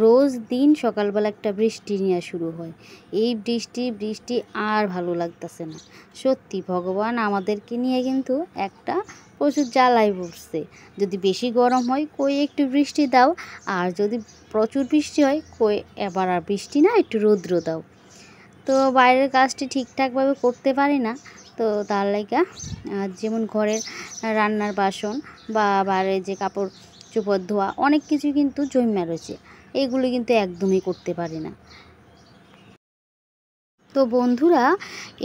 রোজ দিন সকালবেলা একটা বৃষ্টি নিয়ে শুরু হয়। এই বৃষ্টি আর ভালো লাগতেছে না। সত্যি ভগবান আমাদেরকে নিয়ে কিন্তু একটা প্রচুর জ্বালায় পড়ছে। যদি বেশি গরম হয় কই একটু বৃষ্টি দাও, আর যদি প্রচুর বৃষ্টি হয় কই এবার আর বৃষ্টি না, একটু রৌদ্র দাও। তো বাইরের কাজটি ঠিকঠাকভাবে করতে পারি না। তো তার লাইগা যেমন ঘরের রান্নার বাসন বা বাইরে যে কাপড় চোপড় ধোয়া অনেক কিছু কিন্তু জমা রয়েছে, এইগুলো কিন্তু একদমই করতে পারি না। তো বন্ধুরা,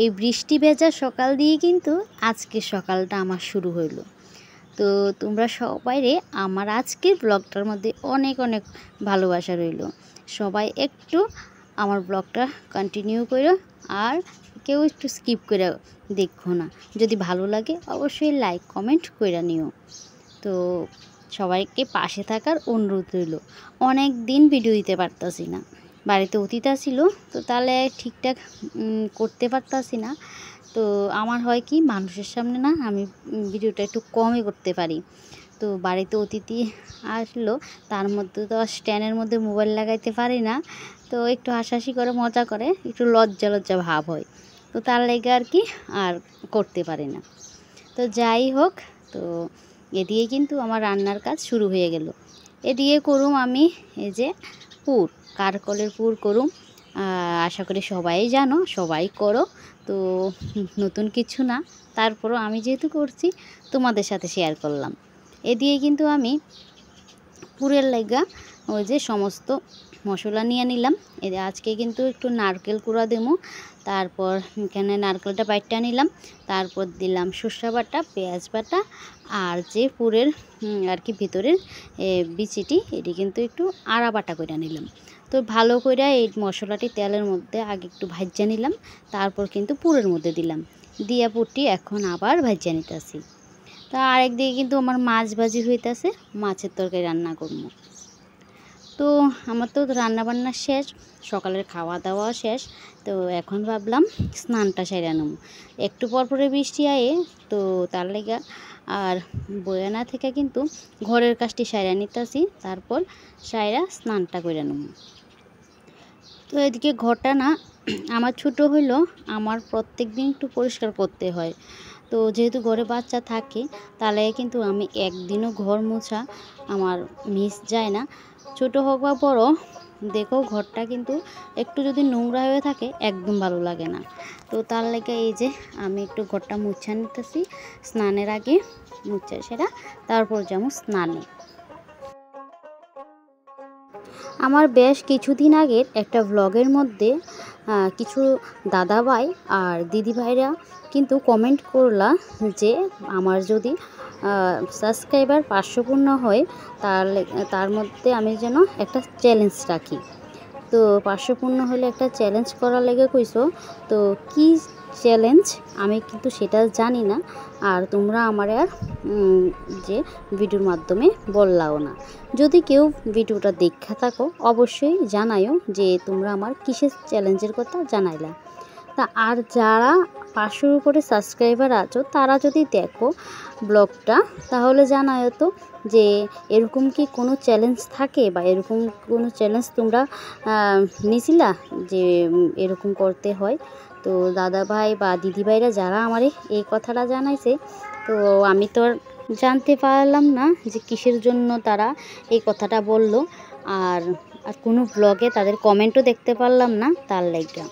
এই বৃষ্টি ভেজা সকাল দিয়ে কিন্তু আজকের সকালটা আমার শুরু হইলো। তো তোমরা সবাইরে আমার আজকের ব্লগটার মধ্যে অনেক অনেক ভালোবাসা রইল। সবাই একটু আমার ব্লগটা কন্টিনিউ করো, আর কেউ একটু স্কিপ করে দেখো না। যদি ভালো লাগে অবশ্যই লাইক কমেন্ট করে নিও। তো সবাইকে পাশে থাকার অনুরোধ রইল। অনেক দিন ভিডিও দিতে পারতাছি না, বাড়িতে অতিথি ছিল, তো তাহলে ঠিকঠাক করতে পারতাছি না। তো আমার হয় কি, মানুষের সামনে না আমি ভিডিওটা একটু কমই করতে পারি। তো বাড়িতে অতিথি আসলো, তার মধ্যে তো স্ট্যান্ডের মধ্যে মোবাইল লাগাইতে পারি না। তো একটু হাসাহাসি করে মজা করে একটু লজ্জা লজ্জা ভাব হয়। তো তার লেগে আর কি আর করতে পারি না। তো যাই হোক, তো এদিকে কিন্তু আমার রান্নার কাজ শুরু হয়ে গেল। এদিকে করুম আমি এই যে পুর, কারকলের পুর করুম। আশা করি সবাই জানো, সবাই করো। তো নতুন কিছু না, তারপরও আমি যেহেতু করছি তোমাদের সাথে শেয়ার করলাম। এদিকে কিন্তু আমি পুরের লাইগা ওই যে সমস্ত মশলা নিয়ে নিলাম। আজকে কিন্তু একটু নারকেল কুড়া দেবো। তারপর এখানে নারকেলটা বাইটটা নিলাম, তারপর দিলাম সর্ষে বাটা, পেঁয়াজ বাটা, আর যে পুরের আর কি ভিতরের বিচিটি, এটি কিন্তু একটু আড়া বাটা করে নিলাম। তো ভালো করে এই মশলাটি তেলের মধ্যে আগে একটু ভাজা নিলাম, তারপর কিন্তু পুরের মধ্যে দিলাম, দিয়া পুরটি এখন আবার ভাজা নিতেছি। তা আরেকদিকে কিন্তু আমার মাছ ভাজি হইতেছে, মাছের তরকারি রান্না করবো। তো আমার তো রান্নাবান্না শেষ, সকালের খাওয়া দাওয়া শেষ। তো এখন ভাবলাম স্নানটা সেরে নেব। একটু পরপরে বৃষ্টি আয়ে, তো তার লেগে আর বয়ানা থেকে কিন্তু ঘরের কাজটি সাইরা নিতেছি, তারপর সাইরা স্নানটা করে নেব। তো এদিকে ঘরটা না আমার ছোটো হইলো, আমার প্রত্যেক দিন একটু পরিষ্কার করতে হয়। তো যেহেতু ঘরে বাচ্চা থাকে, তাহলে কিন্তু আমি একদিনও ঘর মোছা আমার মিস যায় না। ছোট হোক বা বড়, দেখো ঘরটা কিন্তু একটু যদি নোংরা হয়ে থাকে একদম ভালো লাগে না। তো তার লেগে এই যে আমি একটু ঘরটা মুছা নিতেছি স্নানের আগে, মুছা সেরা তারপর যেমন স্নানে। আমার বেশ কিছুদিন আগের একটা ব্লগের মধ্যে কিছু দাদাভাই আর দিদিভাইরা কিন্তু কমেন্ট করলা যে আমার যদি সাবস্ক্রাইবার 500 পূর্ণ হয়, তাহলে তার মধ্যে আমি যেন একটা চ্যালেঞ্জ রাখি। তো 500 পূর্ণ হলে একটা চ্যালেঞ্জ করার লেগে কইছো। তো কি চ্যালেঞ্জ আমি কিন্তু সেটা জানি না, আর তোমরা আমার আর যে ভিডিওর মাধ্যমে বললাও না। যদি কেউ ভিডিওটা দেখা থাকো অবশ্যই জানাইও যে তোমরা আমার কিসের চ্যালেঞ্জের কথা জানাইলা। তা আর যারা 500-র উপরে সাবস্ক্রাইবার আছো তারা যদি দেখো ব্লগটা, তাহলে জানাও তো যে এরকম কি কোনো চ্যালেঞ্জ থাকে, বা এরকম কোনো চ্যালেঞ্জ তোমরা নিয়েছিলা যে এরকম করতে হয়। তো দাদা ভাই বা দিদিভাইরা যারা আমার এই কথাটা জানাইছে, তো আমি তো আর জানতে পারলাম না যে কিসের জন্য তারা এই কথাটা বলল, আর কোনো ব্লগে তাদের কমেন্টও দেখতে পারলাম না, তার লাইগা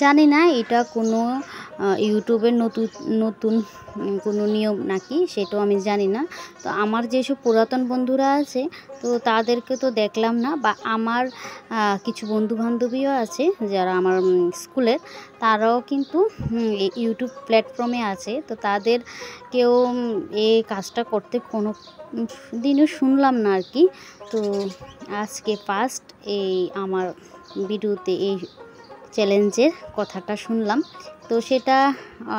জানি না এটা কোনো ইউটিউবের নতুন নতুন কোনো নিয়ম নাকি, সেটাও আমি জানি না। তো আমার যেসব পুরাতন বন্ধুরা আছে, তো তাদেরকে তো দেখলাম না, বা আমার কিছু বন্ধু বান্ধবীও আছে যারা আমার স্কুলের, তারাও কিন্তু ইউটিউব প্ল্যাটফর্মে আছে। তো তাদের কেউ এই কাজটা করতে কোনো দিনও শুনলাম না আর কি। তো আজকে ফার্স্ট এই আমার ভিডিওতে এই চ্যালেঞ্জের কথাটা শুনলাম। তো সেটা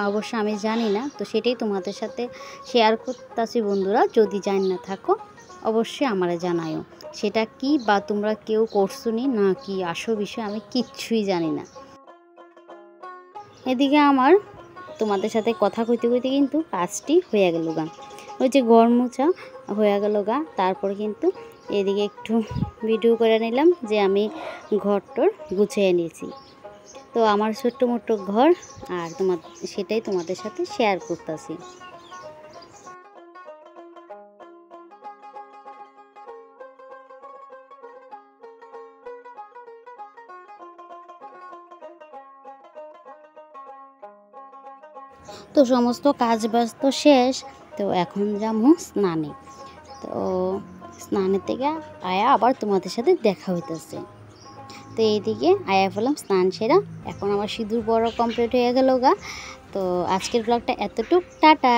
অবশ্য আমি জানি না, তো সেটাই তোমাদের সাথে শেয়ার করতেছি। বন্ধুরা যদি জানি না থাকো অবশ্যই আমারে জানায়ও সেটা কি, বা তোমরা কেউ করছো নি না কি আসল বিষয় আমি কিচ্ছুই জানি না। এদিকে আমার তোমাদের সাথে কথা কইতে কইতে কিন্তু কাজটি হয়ে গেল গা, ওই যে ঘর মোছা হয়ে গেল গা। তারপর কিন্তু এদিকে একটু ভিডিও করে নিলাম যে আমি ঘরটর গুছিয়ে নিয়েছি। তো আমার ছোট্ট মোট্ট ঘর আর সেটাই তোমাদের সাথে শেয়ার করতেছি। তো সমস্ত কাজ বাজ তো শেষ, তো এখন যাবো স্নানে। তো স্নানের থেকে আয়া আবার তোমাদের সাথে দেখা হইতেছে। তো এইদিকে আয়া ফেলাম স্নান সেরা, এখন আমার সিঁদুর বড় কমপ্লিট হয়ে গেল গা। তো আজকের ব্লগটা এতটুক, টাটা।